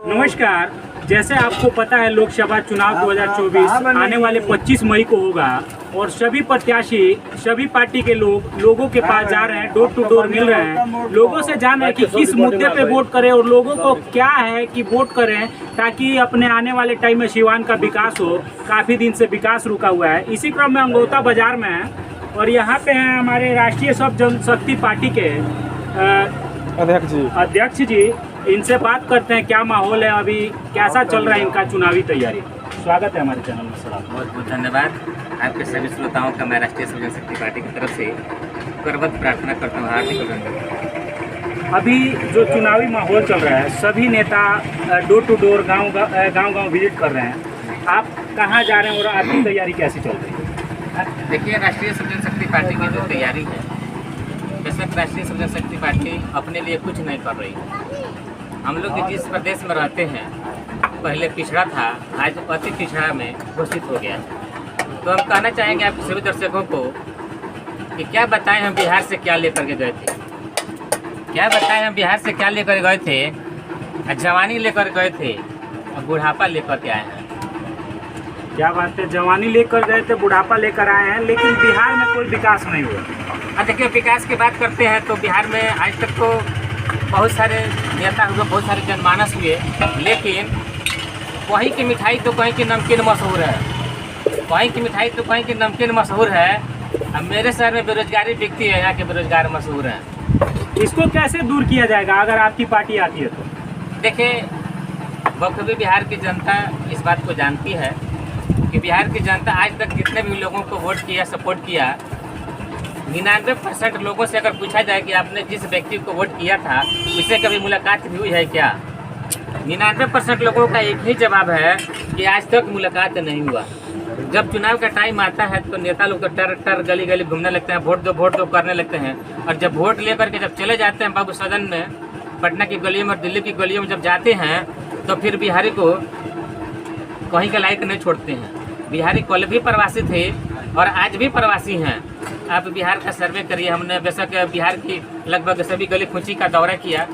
नमस्कार। जैसे आपको पता है लोकसभा चुनाव 2024 आने वाले 25 मई को होगा और सभी प्रत्याशी सभी पार्टी के लोगों के पास जा रहे हैं, डोर टू डोर मिल रहे हैं, लोगों से जान रहे हैं कि किस मुद्दे पे वोट करें और लोगों को क्या है कि वोट करें ताकि अपने आने वाले टाइम में सिवान का विकास हो। काफ़ी दिन से विकास रुका हुआ है। इसी क्रम में अंगोता बाजार में है और यहाँ पे हैं हमारे राष्ट्रीय सब जनशक्ति पार्टी के अध्यक्ष जी। इनसे बात करते हैं क्या माहौल है, अभी कैसा चल रहा है इनका चुनावी तैयारी। स्वागत है हमारे चैनल में सर। बहुत बहुत धन्यवाद। आपके सभी श्रोताओं का मैं राष्ट्रीय सब जनशक्ति पार्टी की तरफ से करवत प्रार्थना करता हूँ, हार्दिक अभिनंदन। अभी जो चुनावी माहौल चल रहा है, सभी नेता डोर टू डोर गांव विजिट कर रहे हैं। आप कहाँ जा रहे हैं और आपकी तैयारी कैसी चल रही है? देखिए, राष्ट्रीय सब जनशक्ति पार्टी की जो तैयारी है, बेशक राष्ट्रीय सब जनशक्ति पार्टी अपने लिए कुछ नहीं कर रही। हम लोग जिस प्रदेश में रहते हैं पहले पिछड़ा था, आज अति पिछड़ा में घोषित हो गया। तो हम कहना चाहेंगे आप सभी दर्शकों को कि क्या बताएं हम बिहार से क्या लेकर के गए थे, क्या बताएं हम बिहार से क्या लेकर गए थे। जवानी लेकर गए थे और बुढ़ापा लेकर के आए हैं। क्या बात है, जवानी लेकर गए थे, बुढ़ापा लेकर आए हैं, लेकिन बिहार में कोई विकास नहीं हुआ। देखिए, विकास की बात करते हैं तो बिहार में आज तक तो बहुत सारे नेता हुए, बहुत सारे जनमानस हुए, लेकिन वहीं की मिठाई तो कहीं की नमकीन मशहूर है, वहीं की मिठाई तो कहीं की नमकीन मशहूर है। अब मेरे शहर में बेरोजगारी दिखती है, यहाँ के बेरोजगार मशहूर हैं। इसको कैसे दूर किया जाएगा अगर आपकी पार्टी आती है तो? देखिए, बखूबी बिहार की जनता इस बात को जानती है कि बिहार की जनता आज तक जितने भी लोगों को वोट किया, सपोर्ट किया, 99% लोगों से अगर पूछा जाए कि आपने जिस व्यक्ति को वोट किया था उससे कभी मुलाकात भी हुई है क्या, 99% लोगों का एक ही जवाब है कि आज तक मुलाकात नहीं हुआ। जब चुनाव का टाइम आता है तो नेता लोग तो टर टर गली गली घूमने लगते हैं, वोट दो करने लगते हैं। और जब वोट लेकर के जब चले जाते हैं बाबू सदन में, पटना की गलियों में और दिल्ली की गलियों में जब जाते हैं तो फिर बिहारी को कहीं का लायक नहीं छोड़ते हैं। बिहारी कल भी प्रवासी थे और आज भी प्रवासी हैं। आप बिहार का सर्वे करिए, हमने बेशक बिहार की लगभग सभी गली कुची का दौरा किया।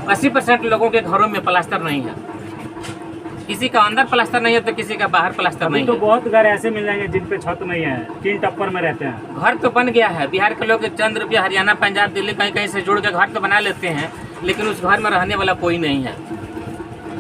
80% लोगों के घरों में प्लास्टर नहीं है, किसी का अंदर प्लास्टर नहीं है तो किसी का बाहर प्लास्टर नहीं तो है। बहुत घर ऐसे मिल जाएंगे जिन पे छत नहीं है, टीन टप्पर में रहते हैं। घर तो बन गया है, बिहार के लोग चंद रुपया हरियाणा, पंजाब, दिल्ली कहीं कहीं से जुड़ के घर तो बना लेते हैं, लेकिन उस घर में रहने वाला कोई नहीं है।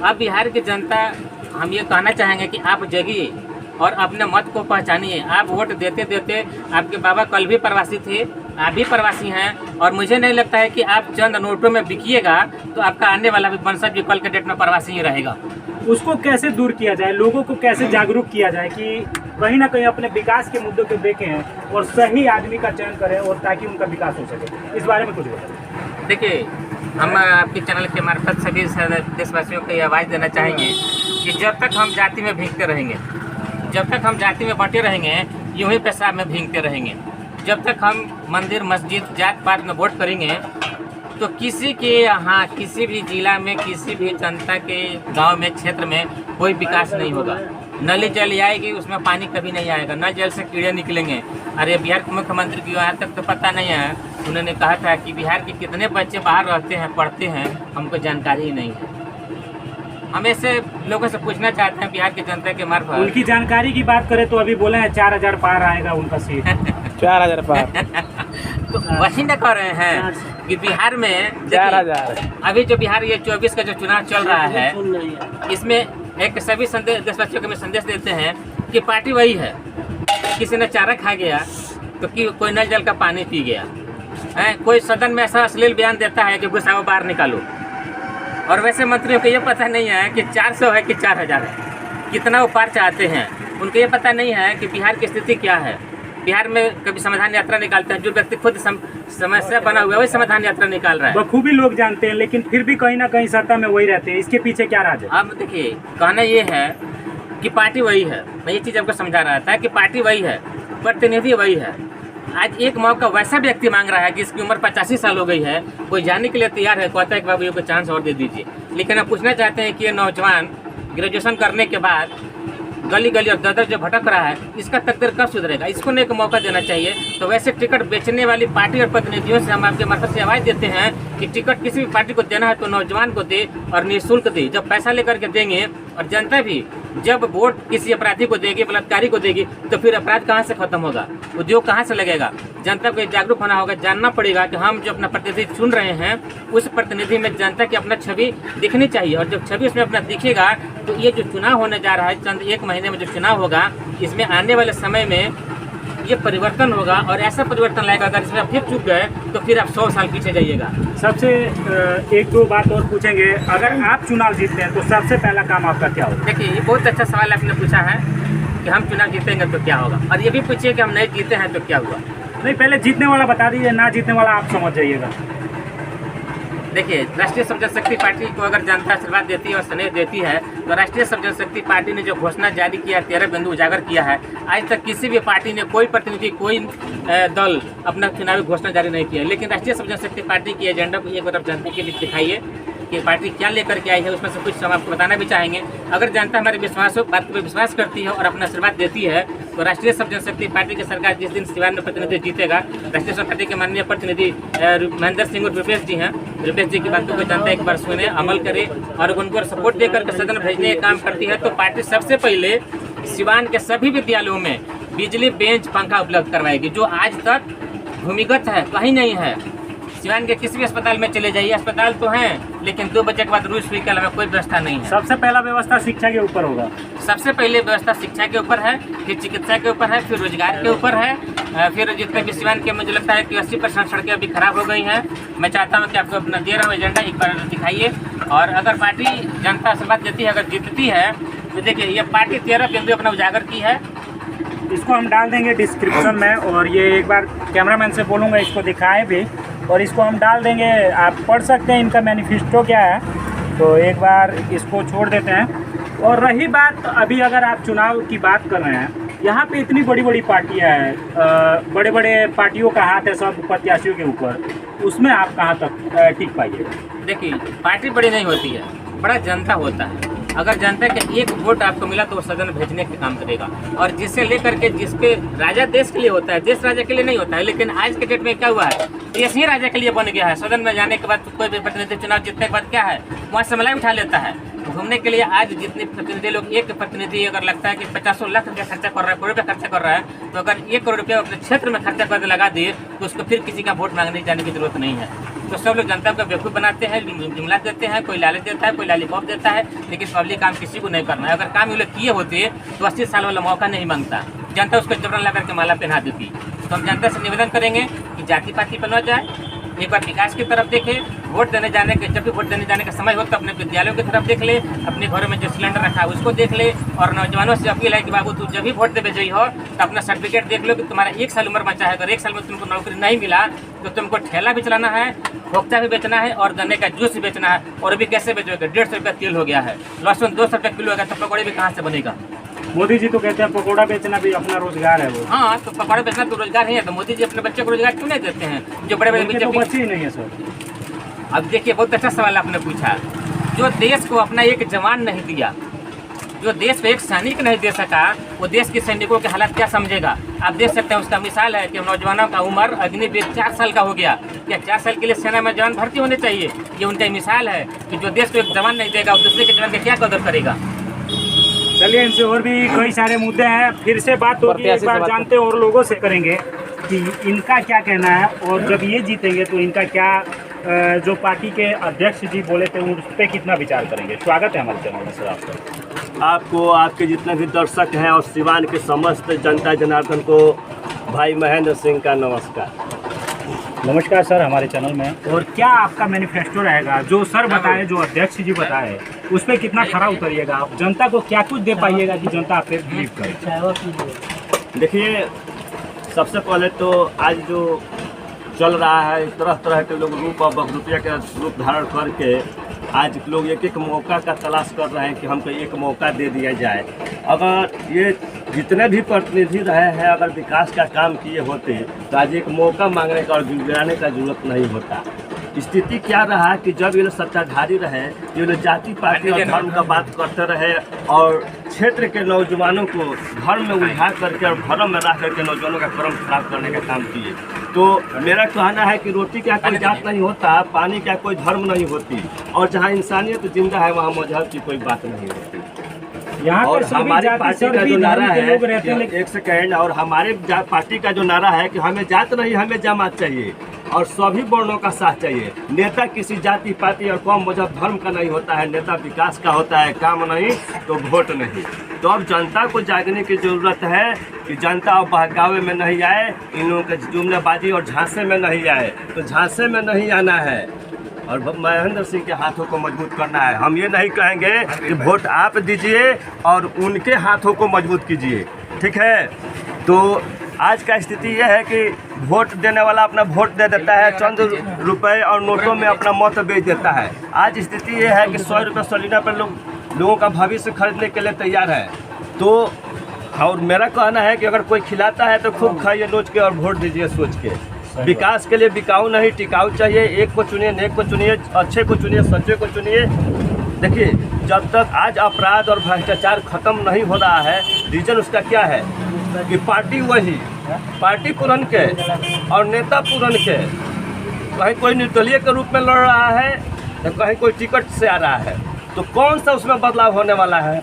अब बिहार की जनता, हम ये कहना चाहेंगे कि आप जगिए और अपने मत को पहचानिए। आप वोट देते देते, आपके बाबा कल भी प्रवासी थे, आप भी प्रवासी हैं, और मुझे नहीं लगता है कि आप चंद नोटों में बिकिएगा तो आपका आने वाला भी वंशज भी कल के डेट में प्रवासी ही रहेगा। उसको कैसे दूर किया जाए, लोगों को कैसे जागरूक किया जाए कि कहीं ना कहीं अपने विकास के मुद्दों को देखें और सही आदमी का चयन करें और ताकि उनका विकास हो सके, इस बारे में कुछ बताएं। देखिए, हम आपके चैनल के मार्फत सभी देशवासियों को ये आवाज़ देना चाहेंगे कि जब तक हम जाति में भीगते रहेंगे, जब तक हम जाति में बंटे रहेंगे, यूं ही पेशाब में भीगते रहेंगे, जब तक हम मंदिर मस्जिद जात पात में वोट करेंगे तो किसी के यहाँ, किसी भी जिला में, किसी भी जनता के गांव में, क्षेत्र में कोई विकास नहीं होगा। नली जल आएगी, उसमें पानी कभी नहीं आएगा, नल जल से कीड़े निकलेंगे। अरे बिहार के मुख्यमंत्री की यहाँ तक तो पता नहीं है, उन्होंने कहा था कि बिहार के कितने बच्चे बाहर रहते हैं, पढ़ते हैं, हमको जानकारी ही नहीं है। हम ऐसे लोगों से पूछना चाहते हैं बिहार की जनता के मार्फत। उनकी जानकारी की बात करें तो अभी बोले हैं 4000 पार आएगा उनका सीट। 4000 पार तो वही न कर रहे हैं कि बिहार में 4000। अभी जो बिहार ये 24 का जो चुनाव चल रहा है, इसमें एक सभी देशवासियों को संदेश देते हैं कि पार्टी वही है। किसी ने चारा खा गया तो कोई नल जल का पानी पी गया है, कोई सदन में ऐसा अश्लील बयान देता है कि गुस्सा बाहर निकालो। और वैसे मंत्रियों को ये पता नहीं है कि 400 है कि 4000 है, कितना वो पार चाहते हैं। उनको ये पता नहीं है कि बिहार की स्थिति क्या है। बिहार में कभी समाधान यात्रा निकालते हैं, जो व्यक्ति खुद समस्या बना हुआ है वही समाधान यात्रा निकाल रहा है। बखूबी लोग जानते हैं, लेकिन फिर भी कहीं ना कहीं सत्ता में वही रहते हैं। इसके पीछे क्या राज है? अब देखिए, कहना ये है कि पार्टी वही है। मैं ये चीज़ आपको समझा रहा था कि पार्टी वही है, प्रतिनिधि वही है। आज एक मौका वैसा व्यक्ति मांग रहा है जिसकी उम्र 85 साल हो गई है, कोई जाने के लिए तैयार है, कहता है कि बाबू ये को चांस और दे दीजिए। लेकिन हम पूछना चाहते हैं कि ये नौजवान ग्रेजुएशन करने के बाद गली गली और दर जो भटक रहा है, इसका तकदीर कब सुधरेगा? इसको एक मौका देना चाहिए। तो वैसे टिकट बेचने वाली पार्टी और प्रतिनिधियों से हम आपके मार्फत से आवाज़ देते हैं कि टिकट किसी भी पार्टी को देना है तो नौजवान को दे और निःशुल्क दे। जब पैसा लेकर के देंगे और जनता भी जब वोट किसी अपराधी को देगी, बलात्कारी को देगी, तो फिर अपराध कहाँ से खत्म होगा, उद्योग कहाँ से लगेगा? जनता को जागरूक होना होगा, जानना पड़ेगा कि हम जो अपना प्रतिनिधि चुन रहे हैं उस प्रतिनिधि में जनता की अपना छवि दिखनी चाहिए। और जब छवि उसमें अपना दिखेगा तो ये जो चुनाव होने जा रहा है, चंद एक महीने में जो चुनाव होगा, इसमें आने वाले समय में ये परिवर्तन होगा और ऐसा परिवर्तन लाएगा। अगर इसमें आप फिर चूक गए तो फिर आप 100 साल पीछे जाइएगा। सबसे एक दो बात और पूछेंगे, अगर आप चुनाव जीतते हैं तो सबसे पहला काम आपका क्या होगा? देखिए, ये बहुत अच्छा सवाल आपने पूछा है कि हम चुनाव जीतेंगे तो क्या होगा, और ये भी पूछिए कि हम नहीं जीते हैं तो क्या हुआ। नहीं, पहले जीतने वाला बता दीजिए, ना जीतने वाला आप समझ जाइएगा। देखिए, राष्ट्रीय सब जनशक्ति पार्टी को अगर जनता आशीर्वाद देती है और स्नेह देती है तो राष्ट्रीय सब जनशक्ति पार्टी ने जो घोषणा जारी किया, 13 बिंदु उजागर किया है, आज तक किसी भी पार्टी ने, कोई प्रतिनिधि, कोई दल अपना चुनावी घोषणा जारी नहीं किया। लेकिन राष्ट्रीय सब जनशक्ति पार्टी की एजेंडा को एक बार जनता के लिए दिखाइए कि पार्टी क्या लेकर के आई है, उसमें से कुछ हम आपको बताना भी चाहेंगे। अगर जनता हमारे बात पर विश्वास करती है और अपना आशीर्वाद देती है तो राष्ट्रीय सब जनशक्ति पार्टी की सरकार जिस दिन सिवान में प्रतिनिधि जीतेगा, राष्ट्रीय सब पार्टी के माननीय प्रतिनिधि महेंद्र सिंह और रुपेश जी हैं, रुपेश जी की बातों को जनता एक बार सुने, अमल करे और उनको सपोर्ट देकर के सदन भेजने का काम करती है, तो पार्टी सबसे पहले सिवान के सभी विद्यालयों में बिजली, बेंच, पंखा उपलब्ध करवाएगी, जो आज तक भूमिगत है, कहीं नहीं है। सिवान के किसी भी अस्पताल में चले जाइए, अस्पताल तो हैं लेकिन 2 बजे के बाद रूस सुई के अलावा कोई व्यवस्था नहीं है। सबसे पहला व्यवस्था शिक्षा के ऊपर होगा। सबसे पहले व्यवस्था शिक्षा के ऊपर है, फिर चिकित्सा के ऊपर है, फिर रोजगार के ऊपर है, फिर जितने भी सिवान के मुझे लगता है कि 80% सड़कें अभी खराब हो गई हैं। मैं चाहता हूं कि आपको अपना दे रहा हूँ एजेंडा, एक बार दिखाइए। और अगर पार्टी जनता आशीर्वाद देती है, अगर जीतती है तो देखिए, ये पार्टी 13 बिंदु अपना उजागर की है। इसको हम डाल देंगे डिस्क्रिप्शन में, और ये एक बार कैमरामैन से बोलूँगा इसको दिखाएं भी, और इसको हम डाल देंगे, आप पढ़ सकते हैं इनका मैनिफेस्टो क्या है। तो एक बार इसको छोड़ देते हैं। और रही बात, अभी अगर आप चुनाव की बात कर रहे हैं, यहाँ पे इतनी बड़ी बड़ी पार्टियाँ हैं, बड़े बड़े पार्टियों का हाथ है सब प्रत्याशियों के ऊपर, उसमें आप कहाँ तक टिक पाइए? देखिए, पार्टी बड़ी नहीं होती है, बड़ा जनता होता है। अगर जनता के एक वोट आपको मिला तो वो सदन में भेजने का काम करेगा, और जिससे लेकर के जिसके राजा देश के लिए होता है, देश राजा के लिए नहीं होता है। लेकिन आज के डेट में क्या हुआ है, देश ही राजा के लिए बन गया है। सदन में जाने के बाद कोई भी प्रतिनिधि चुनाव जीतने के बाद क्या है, वहाँ से मलाई उठा लेता है। घूमने के लिए आज जितने प्रतिनिधि लोग, एक प्रतिनिधि अगर लगता है कि 50 लाख रुपया खर्चा कर रहा है, करोड़ रुपया खर्चा कर रहा है, तो अगर 1 करोड़ रुपया अपने क्षेत्र में खर्चा करके लगा दिए तो उसको फिर किसी का वोट मांगने जाने की जरूरत नहीं है। तो सब लोग जनता को बेवकूफ़ बनाते हैं, जुमला देते हैं, कोई लालच देता है, कोई लॉलीपॉप देता है, लेकिन पब्लिक काम किसी को नहीं करना है। अगर काम ये लोग किए होते तो 80 साल वाला मौका नहीं मांगता, जनता उसको जबरन ला करके माला पहना देती। तो हम जनता से निवेदन करेंगे कि जाति पाति पर न जाए, एक बार विकास की तरफ देखे। वोट देने जाने के, जब भी वोट देने जाने का समय हो तो अपने विद्यालयों की तरफ देख ले, अपने घरों में जो सिलेंडर रखा है उसको देख ले, और नौजवानों से अपील है कि बाबू तू जब भी वोट देवे जाइ हो तो अपना सर्टिफिकेट देख लो कि तुम्हारा 1 साल उम्र बचा है। अगर 1 साल में तुमको नौकरी नहीं मिला तो तुमको ठेला भी चलाना है, खोखचा भी बेचना है और गन्ने का जूस भी बेचना है। और भी कैसे बेचोगे? 150 रुपया तेल हो गया है, लहसुन 200 रुपये किलो है, तो पकौड़े भी कहाँ से बनेगा? मोदी जी तो कहते हैं पकौड़ा बेचना भी अपना रोजगार है वो। हाँ, तो पकौड़े बेचना तो रोजगार ही है, तो मोदी जी अपने बच्चे को रोजगार क्यों नहीं देते हैं? जो बड़े बड़े तो बच्चे ही नहीं है सर। अब देखिए, बहुत अच्छा सवाल आपने पूछा। जो देश को अपना एक जवान नहीं दिया, जो देश को एक सैनिक नहीं दे सका, वो देश के सैनिकों के हालात क्या समझेगा? आप देख सकते हैं, उसका मिसाल है कि नौजवानों का उम्र अग्निवीर 4 साल का हो गया। क्या 4 साल के लिए सेना में जवान भर्ती होने चाहिए? ये उनका मिसाल है कि जो देश को एक जवान नहीं देगा, वो दूसरे के जवान की क्या कदर करेगा? चलिए, इनसे और भी कई सारे मुद्दे हैं, फिर से बात होगी, एक बार जानते हैं और लोगों से करेंगे कि इनका क्या कहना है, और जब ये जीतेंगे तो इनका क्या, जो पार्टी के अध्यक्ष जी बोले थे उस पर कितना विचार करेंगे। स्वागत है हमारे चैनल में सर आपका। आपको, आपके जितने भी दर्शक हैं और सिवान के समस्त जनता जनार्दन को भाई महेंद्र सिंह का नमस्कार। नमस्कार सर हमारे चैनल में। और क्या आपका मैनिफेस्टो रहेगा, जो सर बताए, जो अध्यक्ष जी बताए, उस पर कितना खरा उतरिएगा आप? जनता को क्या कुछ दे पाइएगा कि जनता आप पे बिलीव करे? देखिए, सबसे पहले तो आज जो चल रहा है, तरह तरह के लोग रूप और बखरूपिया का रूप धारण करके आज लोग एक एक मौका का तलाश कर रहे हैं कि हमको एक मौका दे दिया जाए। अगर ये जितने भी प्रतिनिधि रहे हैं, अगर विकास का काम किए होते तो आज एक मौका मांगने का और गिड़गिड़ाने का जरूरत नहीं होता। स्थिति क्या रहा कि जब ये लोग सत्ताधारी रहे, ये लोग जाति पाति और धर्म का बात करते रहे और क्षेत्र के नौजवानों को धर्म में उलझा करके और धर्म में रख करके नौजवानों का कर्म खराब करने का काम किए। तो मेरा कहना है कि रोटी क्या कोई जात नहीं होता, पानी क्या कोई धर्म नहीं होती, और जहाँ इंसानियत जिंदा है वहाँ मजहब की कोई बात नहीं होती। यहाँ और पर हमारी पार्टी का जो नारा है, लेकिन एक सेकेंड, और हमारे पार्टी का जो नारा है कि हमें जात नहीं हमें जमात चाहिए और सभी वर्णों का साथ चाहिए। नेता किसी जाति पाति और कौम मजहब धर्म का नहीं होता है, नेता विकास का होता है, काम नहीं तो वोट नहीं। तो अब जनता को जागने की जरूरत है कि जनता अब बहकावे में नहीं आए, इन लोगों के जुमलेबाजी और झांसे में नहीं आए। तो झांसे में नहीं आना है और महेंद्र सिंह के हाथों को मजबूत करना है। हम ये नहीं कहेंगे कि वोट आप दीजिए और उनके हाथों को मजबूत कीजिए, ठीक है। तो आज का स्थिति यह है कि वोट देने वाला अपना वोट दे देता है, चंद रुपए और नोटों में अपना मत बेच देता है। आज स्थिति यह है कि 100 रुपये सलीना पर लोगों का भविष्य खरीदने के लिए तैयार है। तो और मेरा कहना है कि अगर कोई खिलाता है तो खूब खाइए नोच के और वोट दीजिए सोच के। विकास के लिए बिकाऊ नहीं टिकाऊ चाहिए। एक को चुनिए, नेक को चुनिए, अच्छे को चुनिए, सच्चे को चुनिए। देखिए, जब तक आज अपराध और भ्रष्टाचार खत्म नहीं हो रहा है, रीजन उसका क्या है कि पार्टी वही, पार्टी पुरन के और नेता पुरन के, कहीं कोई निर्दलीय के रूप में लड़ रहा है तो कहीं कोई टिकट से आ रहा है। तो कौन सा उसमें बदलाव होने वाला है?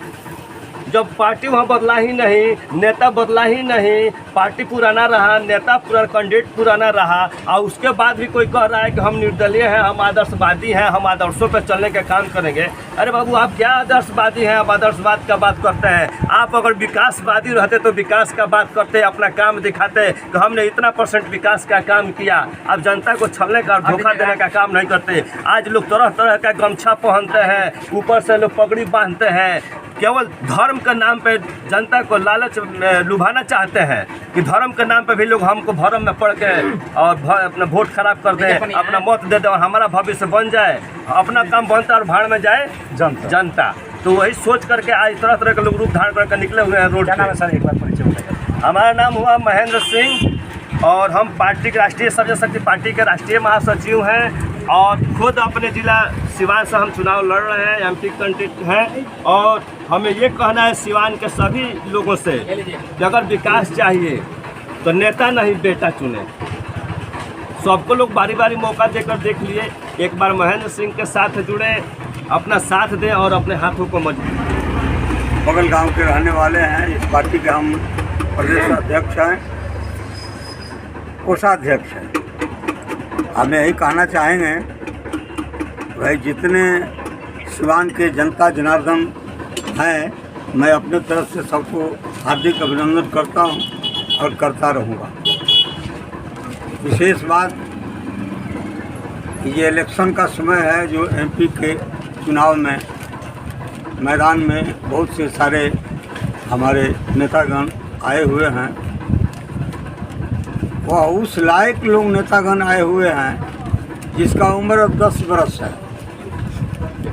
जब पार्टी वहाँ बदला ही नहीं, नेता बदला ही नहीं, पार्टी पुराना रहा, नेता पुराना, कैंडिडेट पुराना रहा, और उसके बाद भी कोई कह रहा है कि हम निर्दलीय हैं, हम आदर्शवादी हैं, हम आदर्शों पर चलने का काम करेंगे। अरे बाबू, आप क्या आदर्शवादी हैं? आप आदर्शवाद का बात करते हैं। आप अगर विकासवादी रहते तो विकास का बात करते, अपना काम दिखाते कि हमने इतना % विकास का काम किया। आप जनता को छलने का और धोखा देने का काम नहीं करते। आज लोग तरह तरह का गमछा पहनते हैं, ऊपर से लोग पगड़ी बांधते हैं, केवल धर्म के नाम पे जनता को लालच लुभाना चाहते हैं कि धर्म के नाम पे भी लोग हमको भरम में पड़ के और अपना वोट खराब कर दें, अपना मत दे दें और हमारा भविष्य बन जाए, अपना काम बनता और भाड़ में जाए जनता। तो वही सोच करके आज तरह तरह के लोग रूप धारण करके निकले हुए हैं रोड पे। सर एक बार परिचय बताइए। हमारा नाम हुआ महेंद्र सिंह और हम पार्टी के राष्ट्रीय सव्य पार्टी के राष्ट्रीय महासचिव हैं और खुद अपने जिला सिवान से हम चुनाव लड़ रहे हैं, MP कैंडिडेट हैं। और हमें ये कहना है सिवान के सभी लोगों से कि अगर विकास चाहिए तो नेता नहीं बेटा चुने। सबको लोग बारी बारी मौका देकर देख लिए, एक बार महेंद्र सिंह के साथ जुड़े, अपना साथ दें और अपने हाथों को मजबूत। बगल गांव के रहने वाले हैं, इस पार्टी के हम प्रदेश अध्यक्ष हैं, कोषाध्यक्ष हैं। हम यही कहना चाहेंगे भाई, जितने सिवान के जनता जनार्दन हैं, मैं अपने तरफ से सबको हार्दिक अभिनंदन करता हूं और करता रहूंगा। विशेष बात, ये इलेक्शन का समय है, जो MP के चुनाव में मैदान में बहुत से सारे हमारे नेतागण आए हुए हैं। वह उस लायक लोग नेतागण आए हुए हैं जिसका उम्र 10 बरस है,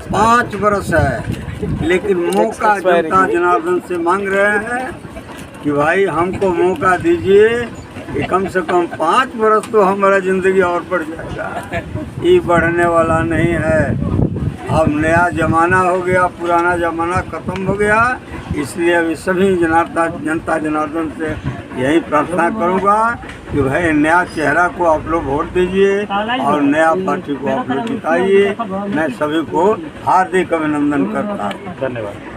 5 बरस है, लेकिन मौका जनता जनार्दन से मांग रहे हैं कि भाई हमको मौका दीजिए कि कम से कम 5 बरस तो हमारा ज़िंदगी और बढ़ जाएगा। ये बढ़ने वाला नहीं है। अब नया ज़माना हो गया, पुराना ज़माना ख़त्म हो गया। इसलिए अभी सभी जनता जनार्दन से यही प्रार्थना करूंगा कि भाई नया चेहरा को आप लोग वोट दीजिए और नया पार्टी को आप लोग जिताइए। मैं सभी को हार्दिक अभिनंदन करता हूँ। धन्यवाद।